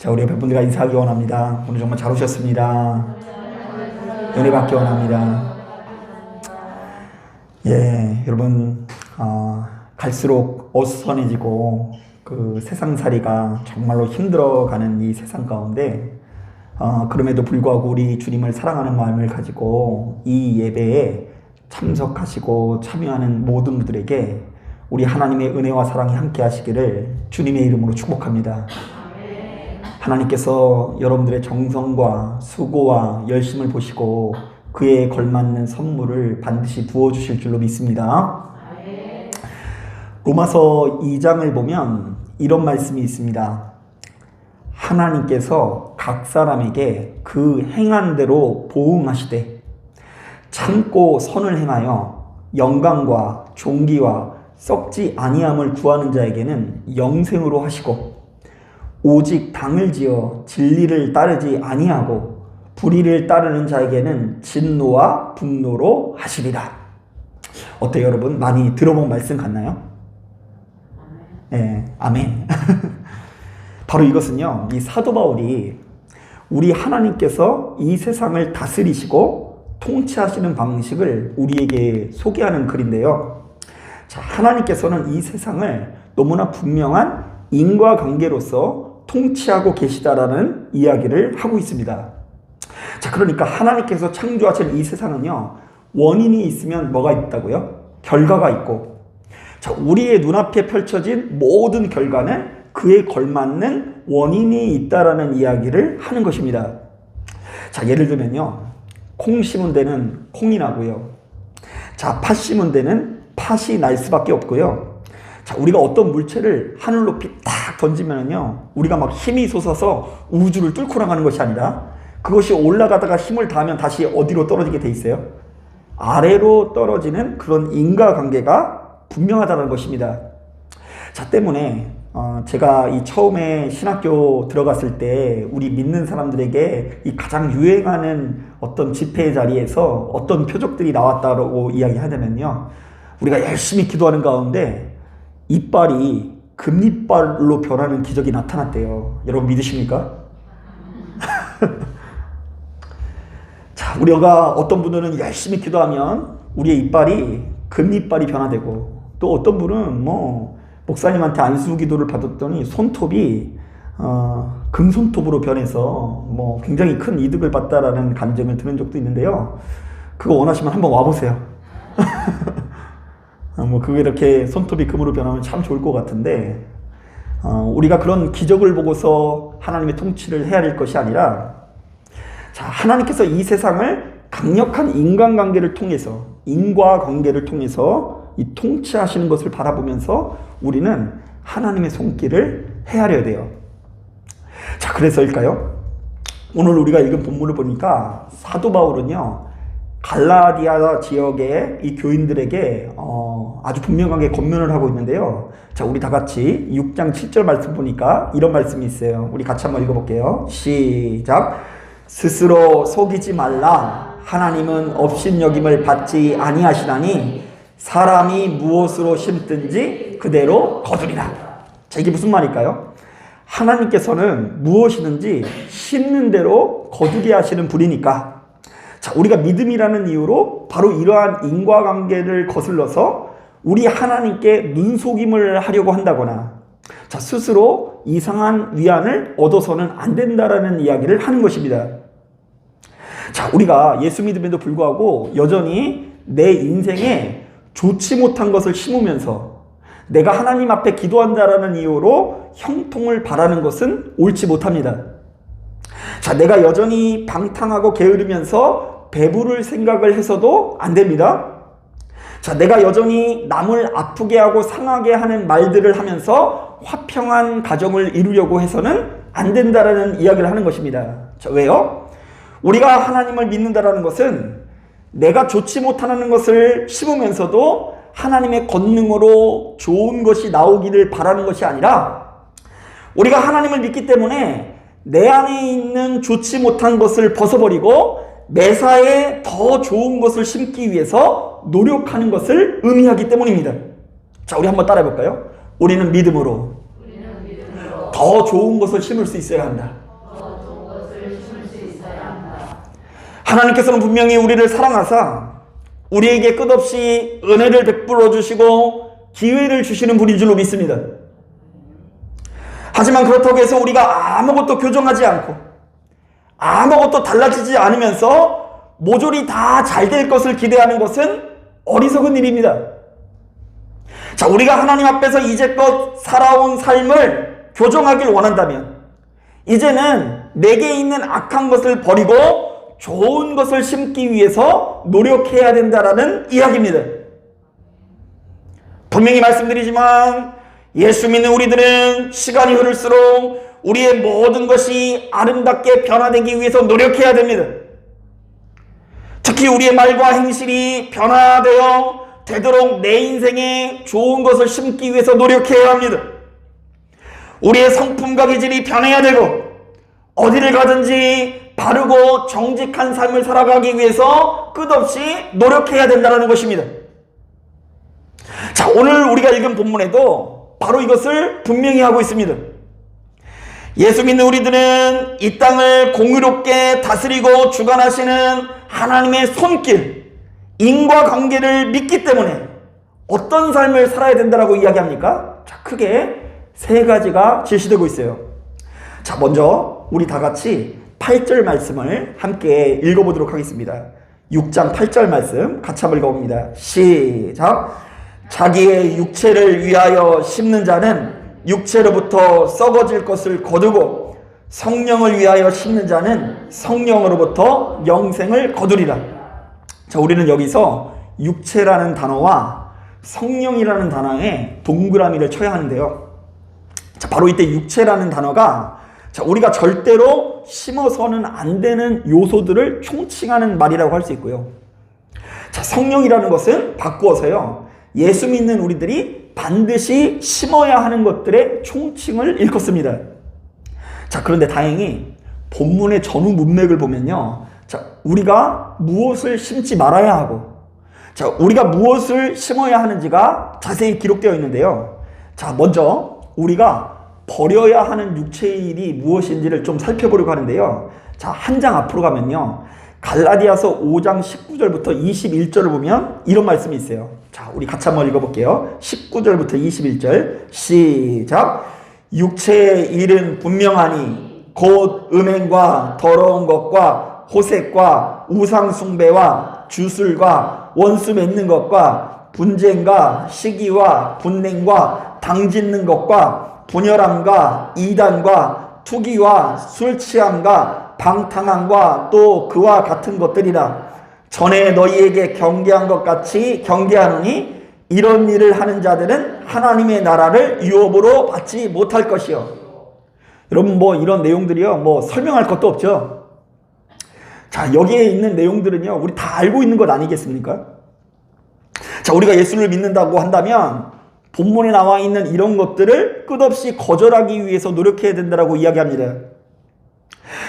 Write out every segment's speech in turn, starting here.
자, 우리 옆에 분들과 인사하기 원합니다. 오늘 정말 잘 오셨습니다. 은혜 받기 원합니다. 예, 여러분, 갈수록 어수선해지고 그 세상살이가 정말로 힘들어가는 이 세상 가운데 그럼에도 불구하고 우리 주님을 사랑하는 마음을 가지고 이 예배에 참석하시고 참여하는 모든 분들에게 우리 하나님의 은혜와 사랑이 함께 하시기를 주님의 이름으로 축복합니다. 하나님께서 여러분들의 정성과 수고와 열심을 보시고 그에 걸맞는 선물을 반드시 부어주실 줄로 믿습니다. 로마서 2장을 보면 이런 말씀이 있습니다. 하나님께서 각 사람에게 그 행한 대로 보응하시되 참고 선을 행하여 영광과 존귀와 썩지 아니함을 구하는 자에게는 영생으로 하시고 오직 당을 지어 진리를 따르지 아니하고 불의를 따르는 자에게는 진노와 분노로 하시리라. 어때요, 여러분? 많이 들어본 말씀 같나요? 네, 아멘. 바로 이것은요, 이 사도 바울이 우리 하나님께서 이 세상을 다스리시고 통치하시는 방식을 우리에게 소개하는 글인데요. 자, 하나님께서는 이 세상을 너무나 분명한 인과관계로서 통치하고 계시다라는 이야기를 하고 있습니다. 자, 그러니까 하나님께서 창조하신 이 세상은요, 원인이 있으면 뭐가 있다고요? 결과가 있고, 자, 우리의 눈앞에 펼쳐진 모든 결과는 그에 걸맞는 원인이 있다라는 이야기를 하는 것입니다. 자, 예를 들면요, 콩 심은 데는 콩이 나고요. 자, 팥 심은 데는 팥이 날 수밖에 없고요. 자, 우리가 어떤 물체를 하늘 높이 딱 던지면요, 우리가 막 힘이 솟아서 우주를 뚫고 나가는 것이 아니라 그것이 올라가다가 힘을 다하면 다시 어디로 떨어지게 돼 있어요? 아래로 떨어지는 그런 인과관계가 분명하다는 것입니다. 자, 때문에 제가 이 처음에 신학교 들어갔을 때 우리 믿는 사람들에게 이 가장 유행하는 어떤 집회 자리에서 어떤 표적들이 나왔다고 이야기하자면요, 우리가 열심히 기도하는 가운데 이빨이 금이빨로 변하는 기적이 나타났대요. 여러분 믿으십니까? 자, 우리가 어떤 분들은 열심히 기도하면 우리의 이빨이 금이빨이 변화되고, 또 어떤 분은 목사님한테 안수 기도를 받았더니 손톱이 금손톱으로 변해서 굉장히 큰 이득을 봤다라는 감정을 들은 적도 있는데요. 그거 원하시면 한번 와보세요. 그게 이렇게 손톱이 금으로 변하면 참 좋을 것 같은데, 우리가 그런 기적을 보고서 하나님의 통치를 헤아릴 것이 아니라, 자, 하나님께서 이 세상을 강력한 인간관계를 통해서, 인과관계를 통해서 이 통치하시는 것을 바라보면서 우리는 하나님의 손길을 헤아려야 돼요. 자, 그래서일까요? 오늘 우리가 읽은 본문을 보니까 사도 바울은요, 갈라디아 지역의 이 교인들에게 아주 분명하게 권면을 하고 있는데요. 자, 우리 다 같이 6장 7절 말씀 보니까 이런 말씀이 있어요. 우리 같이 한번 읽어볼게요. 시작. 스스로 속이지 말라. 하나님은 업신여김을 받지 아니하시나니 사람이 무엇으로 심든지 그대로 거두리라. 자, 이게 무슨 말일까요? 하나님께서는 무엇이든지 심는 대로 거두게 하시는 분이니까, 자, 우리가 믿음이라는 이유로 바로 이러한 인과관계를 거슬러서 우리 하나님께 눈속임을 하려고 한다거나, 자, 스스로 이상한 위안을 얻어서는 안 된다라는 이야기를 하는 것입니다. 자, 우리가 예수 믿음에도 불구하고 여전히 내 인생에 좋지 못한 것을 심으면서 내가 하나님 앞에 기도한다라는 이유로 형통을 바라는 것은 옳지 못합니다. 자, 내가 여전히 방탕하고 게으르면서 배부를 생각을 해서도 안 됩니다. 자, 내가 여전히 남을 아프게 하고 상하게 하는 말들을 하면서 화평한 가정을 이루려고 해서는 안 된다라는 이야기를 하는 것입니다. 자, 왜요? 우리가 하나님을 믿는다라는 것은 내가 좋지 못하는 것을 심으면서도 하나님의 권능으로 좋은 것이 나오기를 바라는 것이 아니라, 우리가 하나님을 믿기 때문에 내 안에 있는 좋지 못한 것을 벗어버리고 매사에 더 좋은 것을 심기 위해서 노력하는 것을 의미하기 때문입니다. 자, 우리 한번 따라해 볼까요? 우리는 믿음으로 더 좋은 것을 심을 수 있어야 한다. 하나님께서는 분명히 우리를 사랑하사 우리에게 끝없이 은혜를 베풀어 주시고 기회를 주시는 분인 줄로 믿습니다. 하지만 그렇다고 해서 우리가 아무것도 교정하지 않고 아무것도 달라지지 않으면서 모조리 다 잘 될 것을 기대하는 것은 어리석은 일입니다. 자, 우리가 하나님 앞에서 이제껏 살아온 삶을 교정하길 원한다면 이제는 내게 있는 악한 것을 버리고 좋은 것을 심기 위해서 노력해야 된다라는 이야기입니다. 분명히 말씀드리지만 예수 믿는 우리들은 시간이 흐를수록 우리의 모든 것이 아름답게 변화되기 위해서 노력해야 됩니다. 특히 우리의 말과 행실이 변화되어 되도록 내 인생에 좋은 것을 심기 위해서 노력해야 합니다. 우리의 성품과 기질이 변해야 되고 어디를 가든지 바르고 정직한 삶을 살아가기 위해서 끝없이 노력해야 된다는 것입니다. 자, 오늘 우리가 읽은 본문에도 바로 이것을 분명히 하고 있습니다. 예수 믿는 우리들은 이 땅을 공의롭게 다스리고 주관하시는 하나님의 손길, 인과관계를 믿기 때문에 어떤 삶을 살아야 된다고 이야기합니까? 자, 크게 세 가지가 제시되고 있어요. 자, 먼저 우리 다 같이 8절 말씀을 함께 읽어보도록 하겠습니다. 6장 8절 말씀 같이 한번 읽어봅니다. 시작! 자기의 육체를 위하여 심는 자는 육체로부터 썩어질 것을 거두고 성령을 위하여 심는 자는 성령으로부터 영생을 거두리라. 자, 우리는 여기서 육체라는 단어와 성령이라는 단어에 동그라미를 쳐야 하는데요. 자, 바로 이때 육체라는 단어가 자, 우리가 절대로 심어서는 안 되는 요소들을 총칭하는 말이라고 할 수 있고요. 자, 성령이라는 것은 바꾸어서요, 예수 믿는 우리들이 반드시 심어야 하는 것들의 총칭을 일컫습니다. 자, 그런데 다행히 본문의 전후 문맥을 보면요, 자, 우리가 무엇을 심지 말아야 하고, 자, 우리가 무엇을 심어야 하는지가 자세히 기록되어 있는데요. 자, 먼저 우리가 버려야 하는 육체의 일이 무엇인지를 좀 살펴보려고 하는데요. 자, 한 장 앞으로 가면요, 갈라디아서 5장 19절부터 21절을 보면 이런 말씀이 있어요. 자, 우리 같이 한번 읽어볼게요. 19절부터 21절 시작! 육체의 일은 분명하니 곧 음행과 더러운 것과 호색과 우상숭배와 주술과 원수 맺는 것과 분쟁과 시기와 분냉과 당짓는 것과 분열함과 이단과 투기와 술취함과 방탕함과 또 그와 같은 것들이라. 전에 너희에게 경계한 것 같이 경계하노니 이런 일을 하는 자들은 하나님의 나라를 유업으로 받지 못할 것이요. 여러분, 뭐 이런 내용들이요, 뭐 설명할 것도 없죠. 자, 여기에 있는 내용들은요, 우리 다 알고 있는 것 아니겠습니까? 자, 우리가 예수를 믿는다고 한다면 본문에 나와 있는 이런 것들을 끝없이 거절하기 위해서 노력해야 된다고 이야기합니다.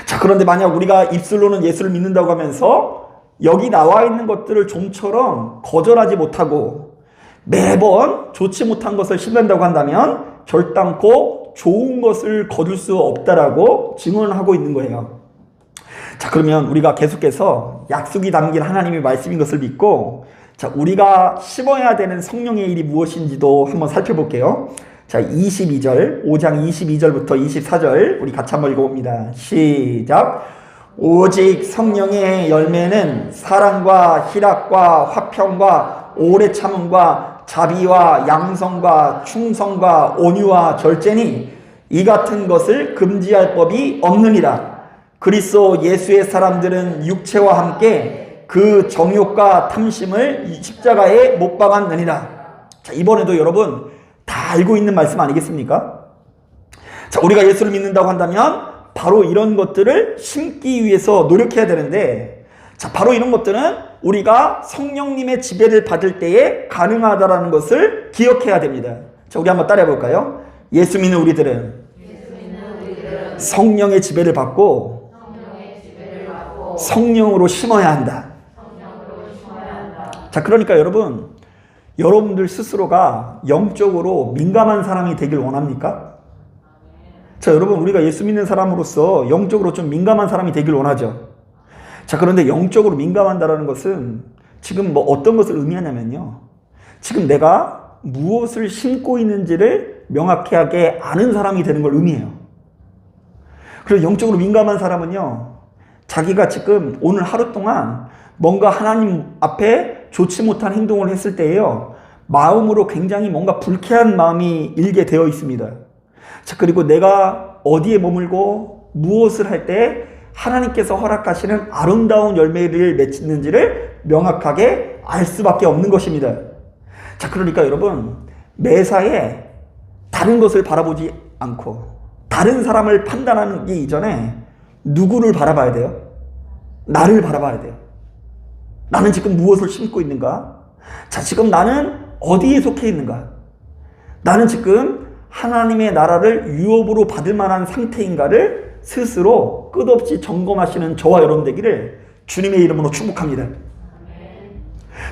자, 그런데 만약 우리가 입술로는 예수를 믿는다고 하면서 여기 나와 있는 것들을 좀처럼 거절하지 못하고 매번 좋지 못한 것을 심는다고 한다면 결단코 좋은 것을 거둘 수 없다라고 증언하고 있는 거예요. 자, 그러면 우리가 계속해서 약속이 담긴 하나님의 말씀인 것을 믿고, 자, 우리가 심어야 되는 성령의 일이 무엇인지도 한번 살펴볼게요. 자, 22절, 5장 22절부터 24절 우리 같이 한번 읽어봅니다. 시작! 오직 성령의 열매는 사랑과 희락과 화평과 오래 참음과 자비와 양성과 충성과 온유와 절제니 이 같은 것을 금지할 법이 없느니라. 그리스도 예수의 사람들은 육체와 함께 그 정욕과 탐심을 십자가에 못 박았느니라. 자, 이번에도 여러분 다 알고 있는 말씀 아니겠습니까? 자, 우리가 예수를 믿는다고 한다면 바로 이런 것들을 심기 위해서 노력해야 되는데, 자, 바로 이런 것들은 우리가 성령님의 지배를 받을 때에 가능하다라는 것을 기억해야 됩니다. 자, 우리 한번 따라해 볼까요? 예수 믿는 우리들은 성령의 지배를 받고 성령으로 심어야 한다. 자, 그러니까 여러분들 스스로가 영적으로 민감한 사람이 되길 원합니까? 자, 여러분, 우리가 예수 믿는 사람으로서 영적으로 좀 민감한 사람이 되길 원하죠. 자, 그런데 영적으로 민감한다라는 것은 지금 뭐 어떤 것을 의미하냐면요. 지금 내가 무엇을 심고 있는지를 명확하게 아는 사람이 되는 걸 의미해요. 그리고 영적으로 민감한 사람은요, 자기가 지금 오늘 하루 동안 뭔가 하나님 앞에 좋지 못한 행동을 했을 때에요, 마음으로 굉장히 뭔가 불쾌한 마음이 일게 되어 있습니다. 자, 그리고 내가 어디에 머물고 무엇을 할 때 하나님께서 허락하시는 아름다운 열매를 맺는지를 명확하게 알 수밖에 없는 것입니다. 자, 그러니까 여러분, 매사에 다른 것을 바라보지 않고 다른 사람을 판단하기 이전에 누구를 바라봐야 돼요? 나를 바라봐야 돼요. 나는 지금 무엇을 심고 있는가? 자, 지금 나는 어디에 속해 있는가? 나는 지금 하나님의 나라를 유업으로 받을 만한 상태인가를 스스로 끝없이 점검하시는 저와 여러분 되기를 주님의 이름으로 축복합니다.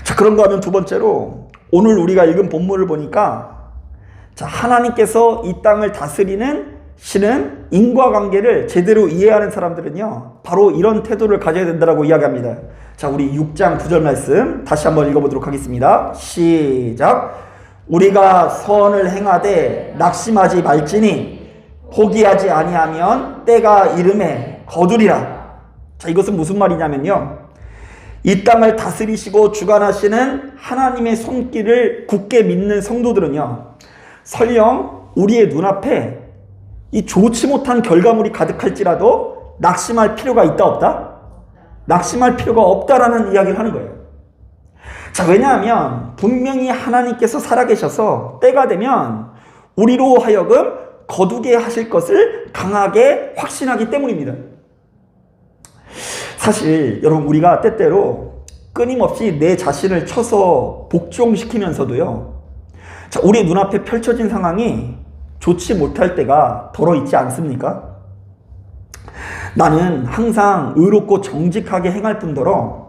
자, 그런가 하면 두 번째로 오늘 우리가 읽은 본문을 보니까, 자, 하나님께서 이 땅을 다스리는 신은 인과관계를 제대로 이해하는 사람들은요, 바로 이런 태도를 가져야 된다고 이야기합니다. 자, 우리 6장 9절 말씀 다시 한번 읽어보도록 하겠습니다. 시작. 우리가 선을 행하되 낙심하지 말지니 포기하지 아니하면 때가 이름에 거두리라. 자, 이것은 무슨 말이냐면요, 이 땅을 다스리시고 주관하시는 하나님의 손길을 굳게 믿는 성도들은요, 설령 우리의 눈앞에 이 좋지 못한 결과물이 가득할지라도 낙심할 필요가 있다 없다? 낙심할 필요가 없다라는 이야기를 하는 거예요. 자, 왜냐하면 분명히 하나님께서 살아계셔서 때가 되면 우리로 하여금 거두게 하실 것을 강하게 확신하기 때문입니다. 사실 여러분, 우리가 때때로 끊임없이 내 자신을 쳐서 복종시키면서도요, 자, 우리 눈앞에 펼쳐진 상황이 좋지 못할 때가 더러 있지 않습니까? 나는 항상 의롭고 정직하게 행할 뿐더러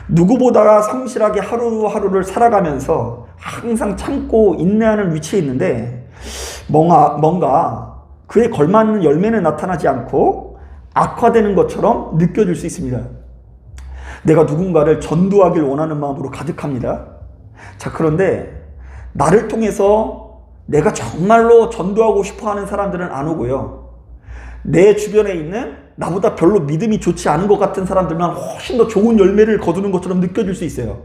누구보다 성실하게 하루하루를 살아가면서 항상 참고 인내하는 위치에 있는데, 뭔가 그에 걸맞는 열매는 나타나지 않고 악화되는 것처럼 느껴질 수 있습니다. 내가 누군가를 전도하길 원하는 마음으로 가득합니다. 자, 그런데 나를 통해서 내가 정말로 전도하고 싶어하는 사람들은 안 오고요, 내 주변에 있는 나보다 별로 믿음이 좋지 않은 것 같은 사람들만 훨씬 더 좋은 열매를 거두는 것처럼 느껴질 수 있어요.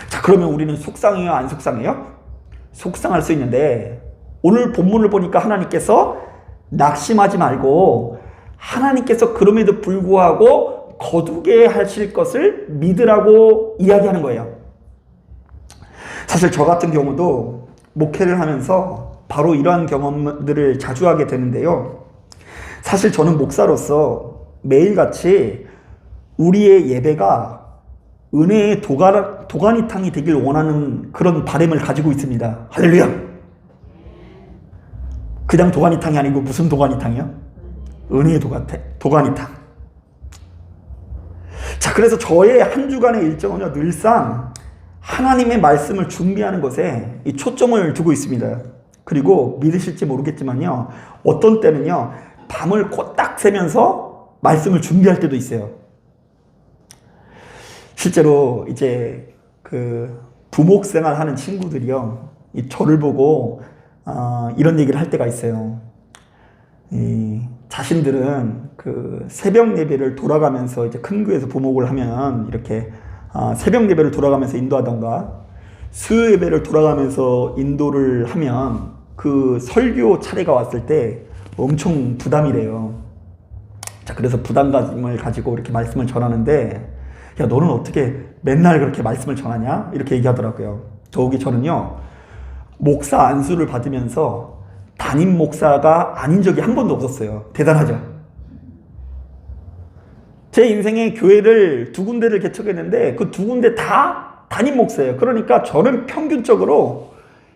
자, 그러면 우리는 속상해요, 안 속상해요? 속상할 수 있는데, 오늘 본문을 보니까 하나님께서 낙심하지 말고 하나님께서 그럼에도 불구하고 거두게 하실 것을 믿으라고 이야기하는 거예요. 사실 저 같은 경우도 목회를 하면서 바로 이러한 경험들을 자주 하게 되는데요, 사실 저는 목사로서 매일같이 우리의 예배가 은혜의 도가니탕이 되길 원하는 그런 바람을 가지고 있습니다. 할렐루야! 그냥 도가니탕이 아니고 무슨 도가니탕이요? 은혜의 도가니탕. 자, 그래서 저의 한 주간의 일정은요, 늘상 하나님의 말씀을 준비하는 것에 이 초점을 두고 있습니다. 그리고 믿으실지 모르겠지만요, 어떤 때는요, 밤을 코딱 새면서 말씀을 준비할 때도 있어요. 실제로 이제 그 부목 생활하는 친구들이요, 이 저를 보고 이런 얘기를 할 때가 있어요. 자신들은 그 새벽 예배를 돌아가면서 이제 큰 교회에서 부목을 하면 이렇게 새벽 예배를 돌아가면서 인도하던가 수요 예배를 돌아가면서 인도를 하면 그 설교 차례가 왔을 때 엄청 부담이래요. 자, 그래서 부담감을 가지고 이렇게 말씀을 전하는데, 야, 너는 어떻게 맨날 그렇게 말씀을 전하냐? 이렇게 얘기하더라고요. 더욱이 저는요, 목사 안수를 받으면서 담임 목사가 아닌 적이 한 번도 없었어요. 대단하죠? 제 인생에 교회를 2군데를 개척했는데 그 2군데 다 담임 목사예요. 그러니까 저는 평균적으로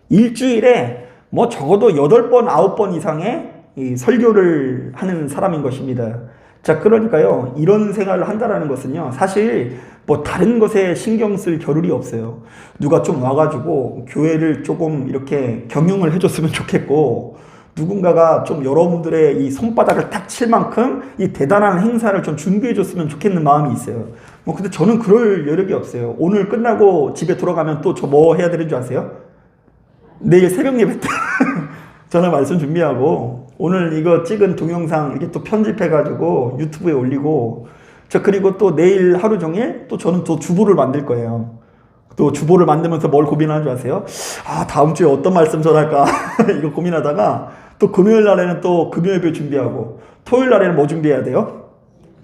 일주일에 뭐 적어도 8번, 9번 이상의 이 설교를 하는 사람인 것입니다. 자, 그러니까요, 이런 생활을 한다는 것은요, 사실 뭐 다른 것에 신경 쓸 겨를이 없어요. 누가 좀 와가지고 교회를 조금 이렇게 경영을 해줬으면 좋겠고, 누군가가 좀 여러분들의 이 손바닥을 탁 칠 만큼 이 대단한 행사를 좀 준비해 줬으면 좋겠는 마음이 있어요. 근데 저는 그럴 여력이 없어요. 오늘 끝나고 집에 돌아가면 또 저 뭐 해야 되는 줄 아세요? 내일 새벽 예배 때 저는 말씀 준비하고 오늘 이거 찍은 동영상 이렇게 또 편집해가지고 유튜브에 올리고 그리고 또 내일 하루 종일 또 저는 또 주보를 만들 거예요. 또 주보를 만들면서 뭘 고민하는 줄 아세요? 다음 주에 어떤 말씀 전할까 이거 고민하다가 또 금요일 날에는 또 금요 예배 준비하고 토요일 날에는 뭐 준비해야 돼요?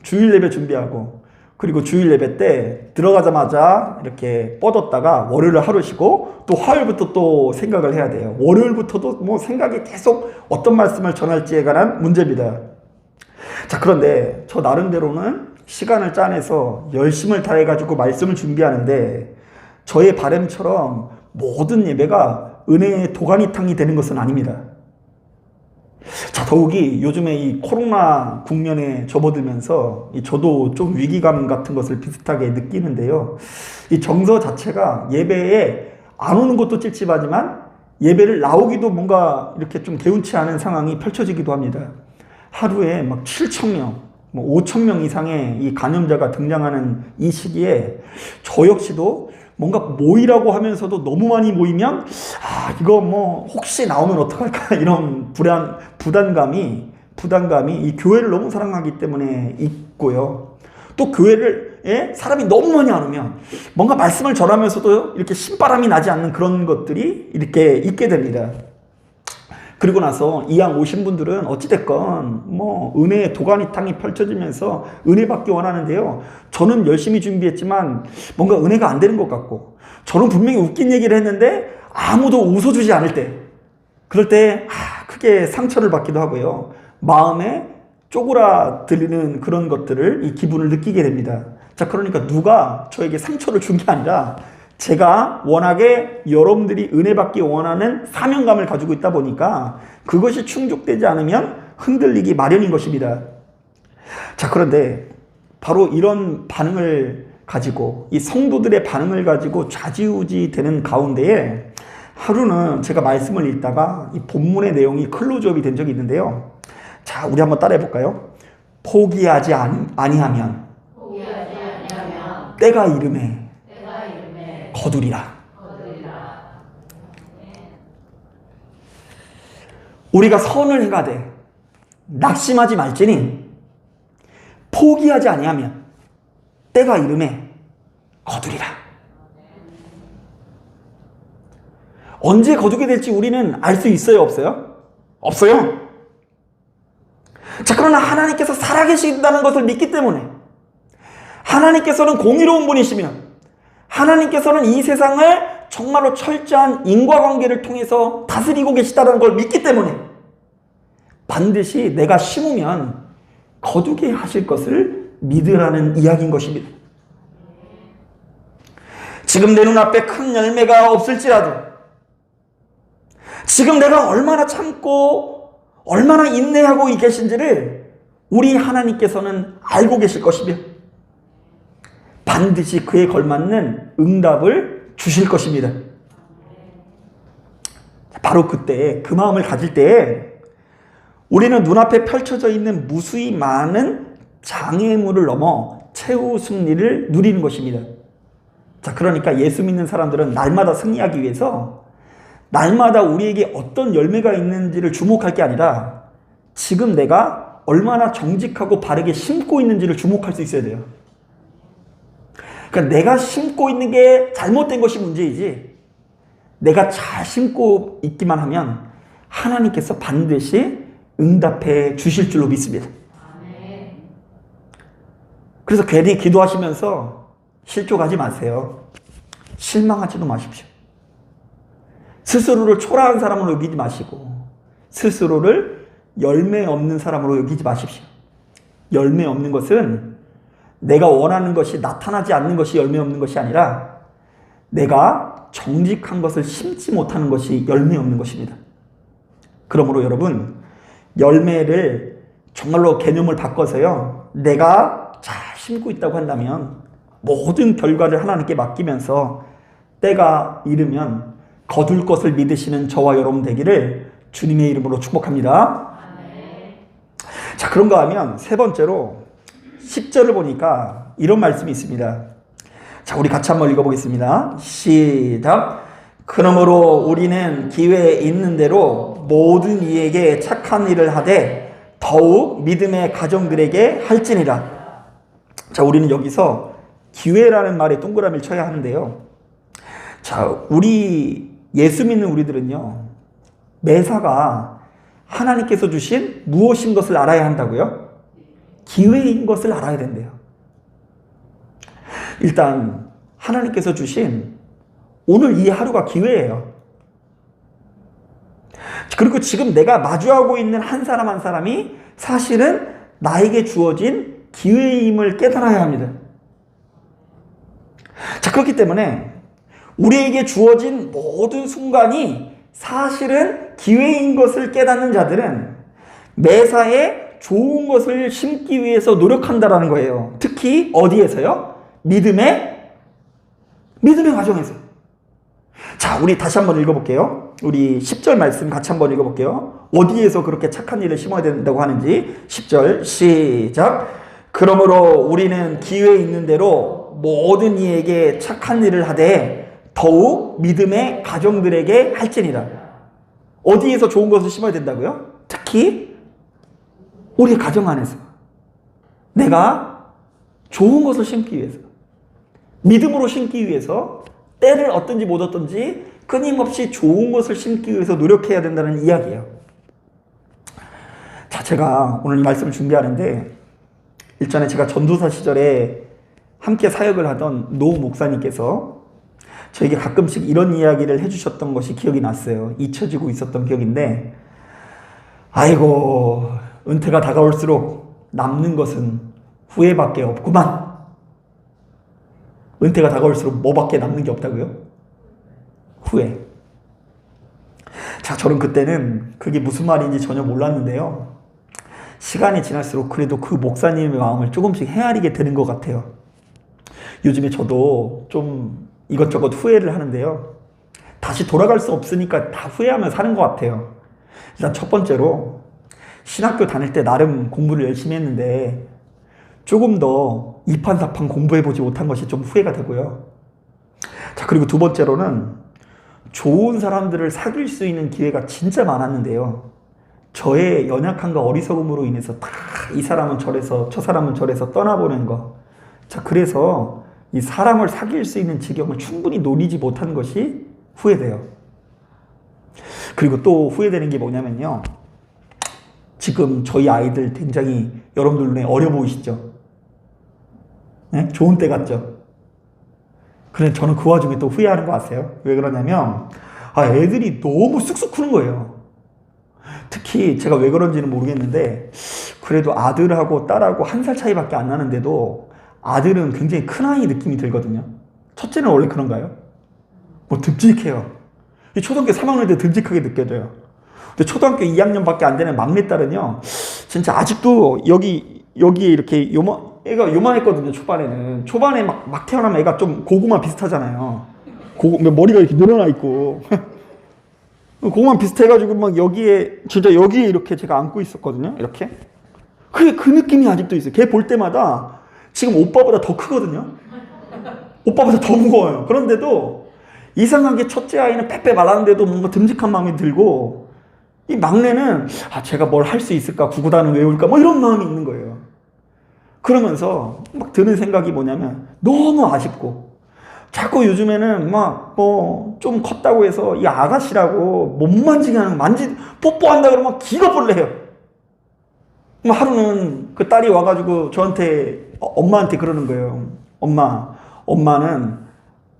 주일 예배 준비하고 그리고 주일 예배 때 들어가자마자 이렇게 뻗었다가 월요일을 하루 쉬고 또 화요일부터 또 생각을 해야 돼요. 월요일부터도 뭐 생각이 계속 어떤 말씀을 전할지에 관한 문제입니다. 자, 그런데 저 나름대로는 시간을 짜내서 열심을 다해가지고 말씀을 준비하는데 저의 바람처럼 모든 예배가 은혜의 도가니탕이 되는 것은 아닙니다. 자, 더욱이 요즘에 이 코로나 국면에 접어들면서 저도 좀 위기감 같은 것을 비슷하게 느끼는데요. 이 정서 자체가 예배에 안 오는 것도 찝찝하지만 예배를 나오기도 뭔가 이렇게 좀 개운치 않은 상황이 펼쳐지기도 합니다. 하루에 막 7,000명, 5,000명 이상의 이 감염자가 등장하는 이 시기에 저 역시도 뭔가 모이라고 하면서도 너무 많이 모이면 이거 뭐 혹시 나오면 어떡할까 이런 부담감이 이 교회를 너무 사랑하기 때문에 있고요. 또 교회를 사람이 너무 많이 안 오면 뭔가 말씀을 전하면서도 이렇게 신바람이 나지 않는 그런 것들이 이렇게 있게 됩니다. 그리고 나서 이왕 오신 분들은 어찌됐건 뭐 은혜의 도가니탕이 펼쳐지면서 은혜 받기 원하는데요. 저는 열심히 준비했지만 뭔가 은혜가 안 되는 것 같고 저는 분명히 웃긴 얘기를 했는데 아무도 웃어주지 않을 때 그럴 때 크게 상처를 받기도 하고요. 마음에 쪼그라들리는 그런 것들을 이 기분을 느끼게 됩니다. 자, 그러니까 누가 저에게 상처를 준 게 아니라 제가 워낙에 여러분들이 은혜 받기 원하는 사명감을 가지고 있다 보니까 그것이 충족되지 않으면 흔들리기 마련인 것입니다. 자, 그런데 바로 이런 반응을 가지고 이 성도들의 반응을 가지고 좌지우지 되는 가운데에 하루는 제가 말씀을 읽다가 이 본문의 내용이 클로즈업이 된 적이 있는데요. 자, 우리 한번 따라해 볼까요? 포기하지 아니하면 때가 이름에 거두리라. 우리가 선을 행하되 낙심하지 말지니 포기하지 아니하면 때가 이름에 거두리라. 언제 거두게 될지 우리는 알 수 있어요, 없어요? 없어요. 자, 그러나 하나님께서 살아계신다는 것을 믿기 때문에 하나님께서는 공의로운 분이시며 하나님께서는 이 세상을 정말로 철저한 인과관계를 통해서 다스리고 계시다는 걸 믿기 때문에 반드시 내가 심으면 거두게 하실 것을 믿으라는 이야기인 것입니다. 지금 내 눈앞에 큰 열매가 없을지라도 지금 내가 얼마나 참고 얼마나 인내하고 계신지를 우리 하나님께서는 알고 계실 것이며 반드시 그에 걸맞는 응답을 주실 것입니다. 바로 그때 그 마음을 가질 때에 우리는 눈앞에 펼쳐져 있는 무수히 많은 장애물을 넘어 최후 승리를 누리는 것입니다. 자, 그러니까 예수 믿는 사람들은 날마다 승리하기 위해서 날마다 우리에게 어떤 열매가 있는지를 주목할 게 아니라 지금 내가 얼마나 정직하고 바르게 심고 있는지를 주목할 수 있어야 돼요. 그러니까 내가 심고 있는 게 잘못된 것이 문제이지 내가 잘 심고 있기만 하면 하나님께서 반드시 응답해 주실 줄로 믿습니다. 그래서 괜히 기도하시면서 실족하지 마세요. 실망하지도 마십시오. 스스로를 초라한 사람으로 여기지 마시고 스스로를 열매 없는 사람으로 여기지 마십시오. 열매 없는 것은 내가 원하는 것이 나타나지 않는 것이 열매 없는 것이 아니라 내가 정직한 것을 심지 못하는 것이 열매 없는 것입니다. 그러므로 여러분, 열매를 정말로 개념을 바꿔서요, 내가 잘 심고 있다고 한다면 모든 결과를 하나님께 맡기면서 때가 이르면 거둘 것을 믿으시는 저와 여러분 되기를 주님의 이름으로 축복합니다. 자, 그런가 하면 세 번째로 10절을 보니까 이런 말씀이 있습니다. 자, 우리 같이 한번 읽어보겠습니다. 시작. 그러므로 우리는 기회에 있는 대로 모든 이에게 착한 일을 하되 더욱 믿음의 가정들에게 할지니라. 자, 우리는 여기서 기회라는 말에 동그라미를 쳐야 하는데요. 자, 우리 예수 믿는 우리들은요, 매사가 하나님께서 주신 무엇인 것을 알아야 한다고요? 기회인 것을 알아야 된대요. 일단 하나님께서 주신 오늘 이 하루가 기회예요. 그리고 지금 내가 마주하고 있는 한 사람 한 사람이 사실은 나에게 주어진 기회임을 깨달아야 합니다. 자, 그렇기 때문에 우리에게 주어진 모든 순간이 사실은 기회인 것을 깨닫는 자들은 매사에 좋은 것을 심기 위해서 노력한다라는 거예요. 특히 어디에서요? 믿음의 과정에서. 자, 우리 다시 한번 읽어볼게요. 우리 10절 말씀 같이 한번 읽어볼게요. 어디에서 그렇게 착한 일을 심어야 된다고 하는지 10절 시작. 그러므로 우리는 기회 있는 대로 모든 이에게 착한 일을 하되 더욱 믿음의 가정들에게 할지니라. 어디에서 좋은 것을 심어야 된다고요? 특히 우리 가정 안에서 내가 좋은 것을 심기 위해서, 믿음으로 심기 위해서 때를 얻든지 못 얻든지 끊임없이 좋은 것을 심기 위해서 노력해야 된다는 이야기예요. 자, 제가 오늘 이 말씀을 준비하는데 일전에 제가 전도사 시절에 함께 사역을 하던 노 목사님께서 저에게 가끔씩 이런 이야기를 해주셨던 것이 기억이 났어요. 잊혀지고 있었던 기억인데, 아이고, 은퇴가 다가올수록 남는 것은 후회밖에 없구만. 은퇴가 다가올수록 뭐밖에 남는 게 없다고요? 후회. 자, 저는 그때는 그게 무슨 말인지 전혀 몰랐는데요. 시간이 지날수록 그래도 그 목사님의 마음을 조금씩 헤아리게 되는 것 같아요. 요즘에 저도 좀 이것저것 후회를 하는데요. 다시 돌아갈 수 없으니까 다 후회하며 사는 것 같아요. 일단 첫 번째로 신학교 다닐 때 나름 공부를 열심히 했는데 조금 더 이판사판 공부해보지 못한 것이 좀 후회가 되고요. 자, 그리고 두 번째로는 좋은 사람들을 사귈 수 있는 기회가 진짜 많았는데요. 저의 연약함과 어리석음으로 인해서 다 이 사람은 저래서 저 사람은 저래서 떠나보낸 거. 자, 그래서 이 사람을 사귈 수 있는 지경을 충분히 노리지 못한 것이 후회돼요. 그리고 또 후회되는 게 뭐냐면요. 지금 저희 아이들 굉장히 여러분들 눈에 어려 보이시죠? 네? 좋은 때 같죠? 그런데 저는 그 와중에 또 후회하는 거 아세요? 왜 그러냐면 애들이 너무 쑥쑥 크는 거예요. 특히 제가 왜 그런지는 모르겠는데 그래도 아들하고 딸하고 1살 차이밖에 안 나는데도 아들은 굉장히 큰 아이 느낌이 들거든요. 첫째는 원래 그런가요? 뭐 듬직해요. 초등학교 3학년 때 듬직하게 느껴져요. 근데 초등학교 2학년밖에 안 되는 막내딸은요, 진짜 아직도 여기에 이렇게 애가 요만했거든요. 초반에 막 태어나면 애가 좀 고구마 비슷하잖아요. 머리가 이렇게 늘어나 있고 고구마 비슷해가지고 막 진짜 여기에 이렇게 제가 안고 있었거든요. 이렇게. 그 느낌이 아직도 있어요. 걔 볼 때마다 지금 오빠보다 더 크거든요. 오빠보다 더 무거워요. 그런데도 이상하게 첫째 아이는 빼빼 말하는데도 뭔가 듬직한 마음이 들고, 이 막내는 제가 뭘 할 수 있을까, 구구단을 외울까, 뭐 이런 마음이 있는 거예요. 그러면서 막 드는 생각이 뭐냐면 너무 아쉽고, 자꾸 요즘에는 막 좀 컸다고 해서 이 아가씨라고 못 만지게 하는 거, 뽀뽀한다 그러면 기가 벌레요. 하루는 그 딸이 와가지고 엄마한테 그러는 거예요. 엄마는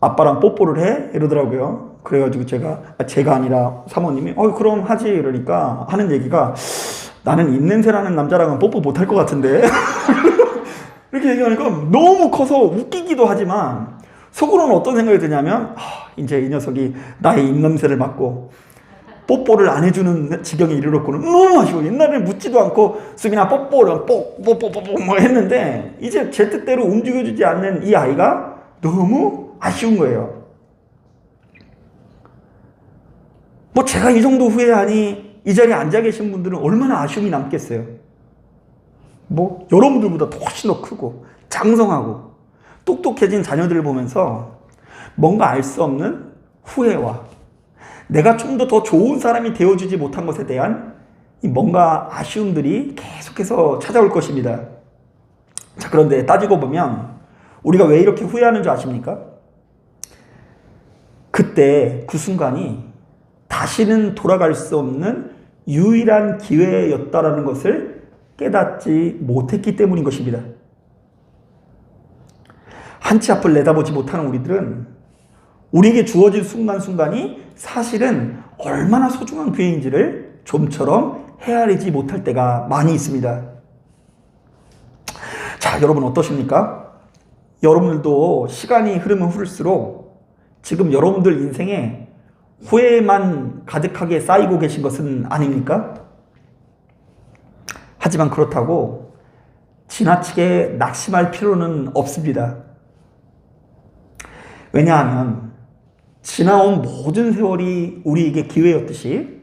아빠랑 뽀뽀를 해? 이러더라고요. 그래가지고 제가 아니라 사모님이 그럼 하지. 이러니까 하는 얘기가, 나는 입냄새나는 남자랑은 뽀뽀 못할 것 같은데. 이렇게 얘기하니까 너무 커서 웃기기도 하지만 속으로는 어떤 생각이 드냐면, 이제 이 녀석이 나의 입냄새를 맡고 뽀뽀를 안 해주는 지경에 이르렀구나. 너무 아쉬워. 옛날에는 묻지도 않고 수빈아 뽀뽀를 뽀뽀뽀뽀 뭐 했는데, 이제 제 뜻대로 움직여주지 않는 이 아이가 너무 아쉬운 거예요. 제가 이 정도 후회하니 이 자리에 앉아 계신 분들은 얼마나 아쉬움이 남겠어요. 뭐 여러분들보다 훨씬 더 크고 장성하고 똑똑해진 자녀들을 보면서 뭔가 알 수 없는 후회와 내가 좀 더 좋은 사람이 되어주지 못한 것에 대한 뭔가 아쉬움들이 계속해서 찾아올 것입니다. 자, 그런데 따지고 보면 우리가 왜 이렇게 후회하는 줄 아십니까? 그때 그 순간이 다시는 돌아갈 수 없는 유일한 기회였다라는 것을 깨닫지 못했기 때문인 것입니다. 한치 앞을 내다보지 못하는 우리들은 우리에게 주어진 순간순간이 사실은 얼마나 소중한 기회인지를 좀처럼 헤아리지 못할 때가 많이 있습니다. 자, 여러분 어떠십니까? 여러분들도 시간이 흐르면 흐를수록 지금 여러분들 인생에 후회만 가득하게 쌓이고 계신 것은 아닙니까? 하지만 그렇다고 지나치게 낙심할 필요는 없습니다. 왜냐하면 지나온 모든 세월이 우리에게 기회였듯이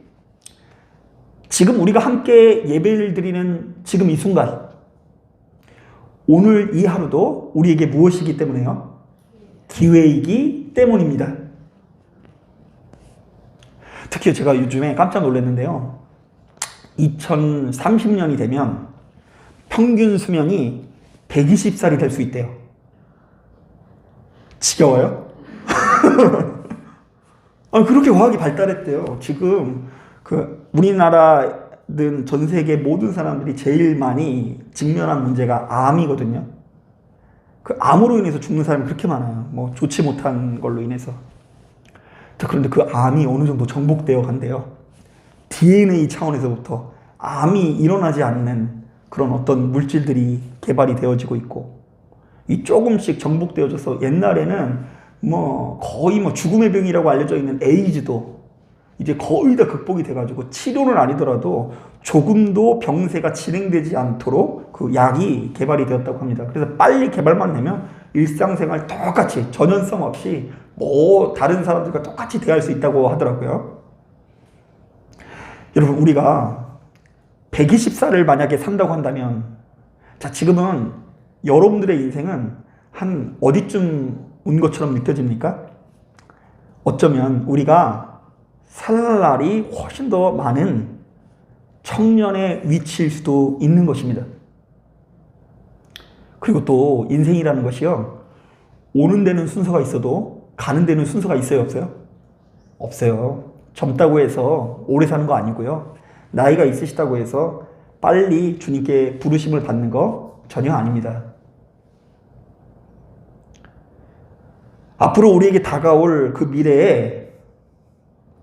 지금 우리가 함께 예배를 드리는 지금 이 순간, 오늘 이 하루도 우리에게 무엇이기 때문에요? 기회이기 때문입니다. 특히 제가 요즘에 깜짝 놀랐는데요. 2030년이 되면 평균 수명이 120살이 될 수 있대요. 지겨워요? 그렇게 과학이 발달했대요. 지금 우리나라든 전 세계 모든 사람들이 제일 많이 직면한 문제가 암이거든요. 그 암으로 인해서 죽는 사람이 그렇게 많아요. 뭐 좋지 못한 걸로 인해서. 그런데 그 암이 어느 정도 정복되어 간대요. DNA 차원에서부터 암이 일어나지 않는 그런 어떤 물질들이 개발이 되어지고 있고, 이 조금씩 정복되어져서 옛날에는 거의 죽음의 병이라고 알려져 있는 에이즈도 이제 거의 다 극복이 돼가지고 치료는 아니더라도 조금도 병세가 진행되지 않도록 그 약이 개발이 되었다고 합니다. 그래서 빨리 개발만 되면 일상생활 똑같이 전염성 없이 다른 사람들과 똑같이 대할 수 있다고 하더라고요. 여러분, 우리가 120살을 만약에 산다고 한다면, 자, 지금은 여러분들의 인생은 한 어디쯤 온 것처럼 느껴집니까? 어쩌면 우리가 살 날이 훨씬 더 많은 청년의 위치일 수도 있는 것입니다. 그리고 또 인생이라는 것이요, 오는 데는 순서가 있어도 가는 데는 순서가 있어요, 없어요? 없어요. 젊다고 해서 오래 사는 거 아니고요, 나이가 있으시다고 해서 빨리 주님께 부르심을 받는 거 전혀 아닙니다. 앞으로 우리에게 다가올 그 미래에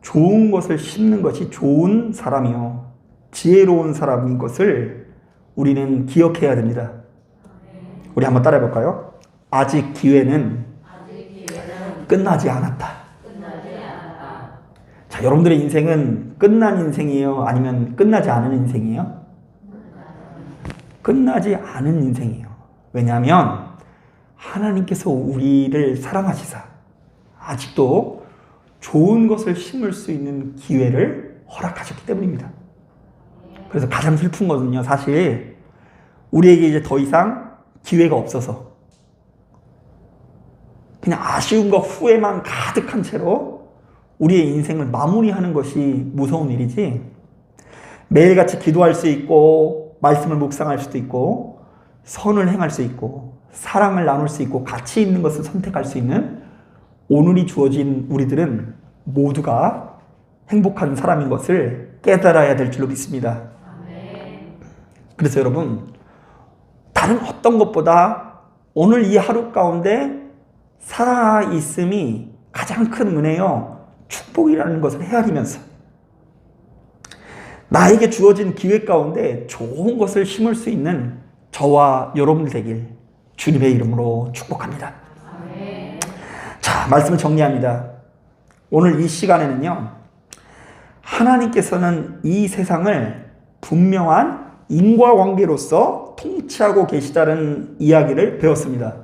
좋은 것을 심는 것이 좋은 사람이요, 지혜로운 사람인 것을 우리는 기억해야 됩니다. 우리 한번 따라해 볼까요? 아직 기회는 끝나지 않았다. 자, 여러분들의 인생은 끝난 인생이에요? 아니면 끝나지 않은 인생이에요? 끝나지 않은 인생이에요. 왜냐하면 하나님께서 우리를 사랑하시사 아직도 좋은 것을 심을 수 있는 기회를 허락하셨기 때문입니다. 그래서 가장 슬픈 것은요, 사실 우리에게 이제 더 이상 기회가 없어서 그냥 아쉬움과 후회만 가득한 채로 우리의 인생을 마무리하는 것이 무서운 일이지, 매일같이 기도할 수 있고 말씀을 묵상할 수도 있고 선을 행할 수 있고 사랑을 나눌 수 있고 가치 있는 것을 선택할 수 있는 오늘이 주어진 우리들은 모두가 행복한 사람인 것을 깨달아야 될 줄로 믿습니다. 그래서 여러분, 다른 어떤 것보다 오늘 이 하루 가운데 살아있음이 가장 큰 은혜요, 축복이라는 것을 헤아리면서 나에게 주어진 기회 가운데 좋은 것을 심을 수 있는 저와 여러분들 되길 주님의 이름으로 축복합니다. 자, 말씀을 정리합니다. 오늘 이 시간에는요, 하나님께서는 이 세상을 분명한 인과관계로서 통치하고 계시다는 이야기를 배웠습니다.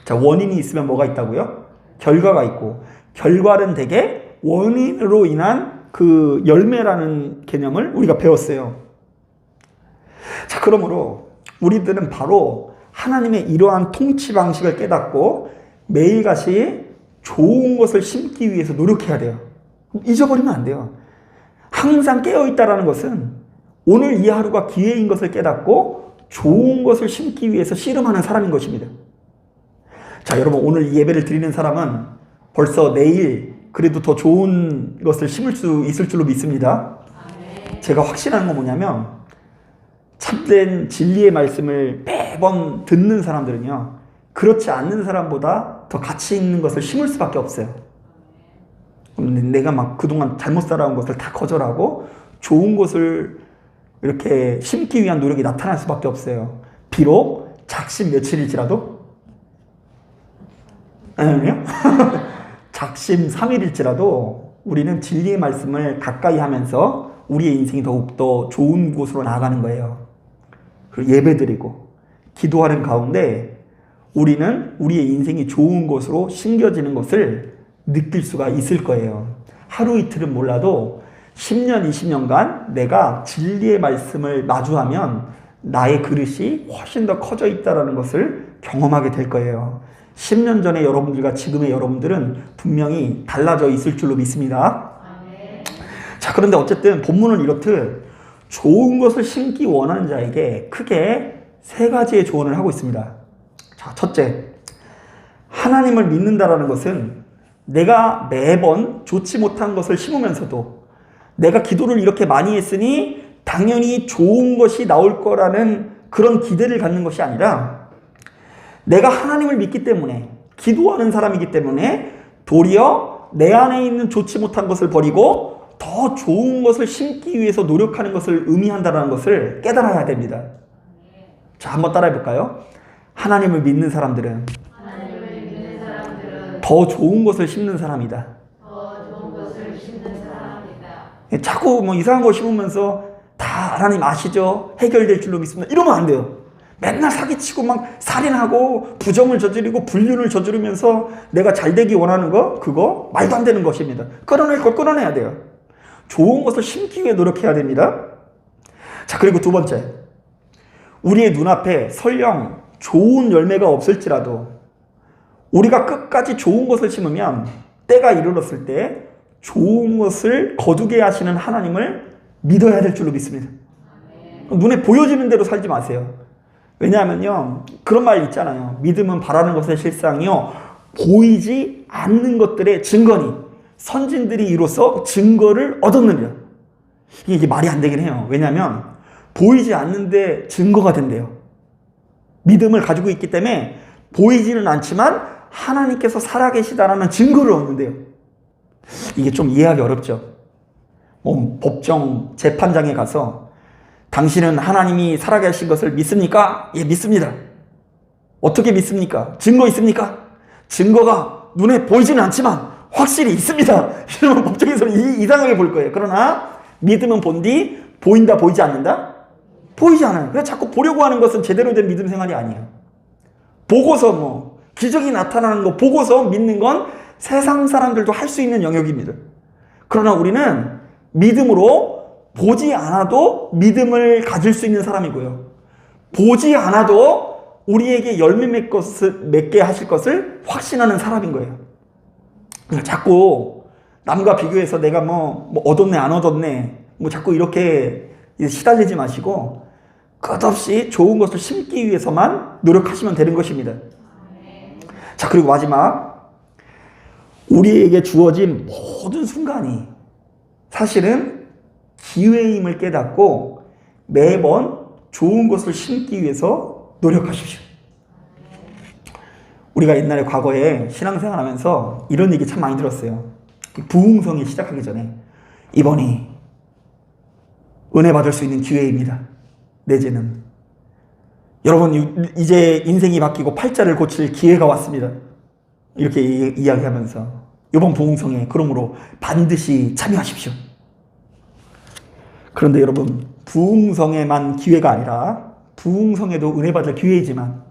자, 원인이 있으면 뭐가 있다고요? 결과가 있고, 결과는 대개 원인으로 인한 그 열매라는 개념을 우리가 배웠어요. 자, 그러므로 우리들은 바로 하나님의 이러한 통치 방식을 깨닫고 매일같이 좋은 것을 심기 위해서 노력해야 돼요. 잊어버리면 안 돼요. 항상 깨어있다라는 것은 오늘 이 하루가 기회인 것을 깨닫고 좋은 것을 심기 위해서 씨름하는 사람인 것입니다. 자, 여러분, 오늘 이 예배를 드리는 사람은 벌써 내일 그래도 더 좋은 것을 심을 수 있을 줄로 믿습니다. 제가 확신하는 건 뭐냐면 참된 진리의 말씀을 매번 듣는 사람들은요, 그렇지 않는 사람보다 더 가치 있는 것을 심을 수밖에 없어요. 내가 막 그동안 잘못 살아온 것을 다 거절하고 좋은 것을 이렇게 심기 위한 노력이 나타날 수밖에 없어요. 비록 작심 며칠일지라도, 아니요? 작심 3일일지라도 우리는 진리의 말씀을 가까이 하면서 우리의 인생이 더욱더 좋은 곳으로 나아가는 거예요. 그리고 예배드리고 기도하는 가운데 우리는 우리의 인생이 좋은 곳으로 심겨지는 것을 느낄 수가 있을 거예요. 하루 이틀은 몰라도 10년, 20년간 내가 진리의 말씀을 마주하면 나의 그릇이 훨씬 더 커져 있다는 것을 경험하게 될 거예요. 10년 전의 여러분들과 지금의 여러분들은 분명히 달라져 있을 줄로 믿습니다. 자, 그런데 어쨌든 본문은 이렇듯 좋은 것을 심기 원하는 자에게 크게 세 가지의 조언을 하고 있습니다. 자, 첫째, 하나님을 믿는다라는 것은 내가 매번 좋지 못한 것을 심으면서도 내가 기도를 이렇게 많이 했으니 당연히 좋은 것이 나올 거라는 그런 기대를 갖는 것이 아니라 내가 하나님을 믿기 때문에, 기도하는 사람이기 때문에 도리어 내 안에 있는 좋지 못한 것을 버리고 더 좋은 것을 심기 위해서 노력하는 것을 의미한다는 것을 깨달아야 됩니다. 자, 한번 따라해 볼까요? 하나님을 믿는 사람들은 더 좋은 것을 심는 사람이다. 자꾸 뭐 이상한 거 심으면서 다 하나님 아시죠? 해결될 줄로 믿습니다. 이러면 안 돼요. 맨날 사기치고 막 살인하고 부정을 저지르고 불륜을 저지르면서 내가 잘되기 원하는 거, 그거 말도 안 되는 것입니다. 끌어낼 걸 끌어내야 돼요. 좋은 것을 심기 위해 노력해야 됩니다. 자, 그리고 두 번째, 우리의 눈앞에 설령 좋은 열매가 없을지라도 우리가 끝까지 좋은 것을 심으면 때가 이르렀을 때 좋은 것을 거두게 하시는 하나님을 믿어야 될 줄로 믿습니다. 눈에 보여지는 대로 살지 마세요. 왜냐하면요, 그런 말 있잖아요. 믿음은 바라는 것의 실상이요, 보이지 않는 것들의 증거니 선진들이 이로써 증거를 얻었느니라. 이게 말이 안 되긴 해요. 왜냐하면 보이지 않는데 증거가 된대요. 믿음을 가지고 있기 때문에 보이지는 않지만 하나님께서 살아계시다라는 증거를 얻는데요. 이게 좀 이해하기 어렵죠. 법정 재판장에 가서 당신은 하나님이 살아계신 것을 믿습니까? 예, 믿습니다. 어떻게 믿습니까? 증거 있습니까? 증거가 눈에 보이지는 않지만 확실히 있습니다. 이러면 법정에서는 이상하게 볼 거예요. 그러나 믿음은 본디 보인다, 보이지 않는다? 보이지 않아요. 그래서 자꾸 보려고 하는 것은 제대로 된 믿음 생활이 아니에요. 보고서 기적이 나타나는 거 보고서 믿는 건 세상 사람들도 할 수 있는 영역입니다. 그러나 우리는 믿음으로 보지 않아도 믿음을 가질 수 있는 사람이고요. 보지 않아도 우리에게 열매 맺게 하실 것을 확신하는 사람인 거예요. 자꾸 남과 비교해서 내가 얻었네 안 얻었네 자꾸 이렇게 시달리지 마시고 끝없이 좋은 것을 심기 위해서만 노력하시면 되는 것입니다. 자, 그리고 마지막, 우리에게 주어진 모든 순간이 사실은 기회임을 깨닫고 매번 좋은 것을 심기 위해서 노력하십시오. 우리가 옛날에 과거에 신앙생활 하면서 이런 얘기 참 많이 들었어요. 부흥성이 시작하기 전에 이번이 은혜 받을 수 있는 기회입니다. 내지는 여러분 이제 인생이 바뀌고 팔자를 고칠 기회가 왔습니다. 이렇게 이야기하면서 이번 부흥성에 그러므로 반드시 참여하십시오. 그런데 여러분, 부흥성에만 기회가 아니라 부흥성에도 은혜 받을 기회이지만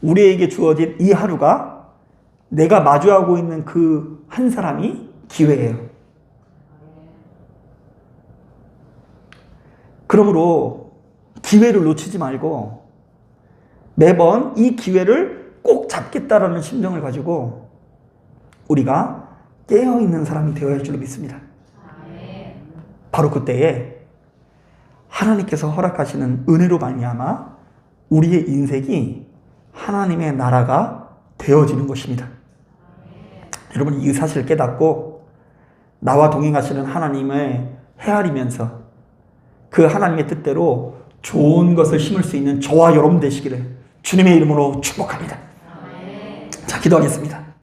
우리에게 주어진 이 하루가 내가 마주하고 있는 그 한 사람이 기회예요. 그러므로 기회를 놓치지 말고 매번 이 기회를 꼭 잡겠다라는 심정을 가지고 우리가 깨어있는 사람이 되어야 할 줄로 믿습니다. 바로 그때에 하나님께서 허락하시는 은혜로 말미암아 우리의 인생이 하나님의 나라가 되어지는 것입니다. 여러분, 이 사실을 깨닫고 나와 동행하시는 하나님을 헤아리면서 그 하나님의 뜻대로 좋은 것을 심을 수 있는 저와 여러분 되시기를 주님의 이름으로 축복합니다. 자, 기도하겠습니다.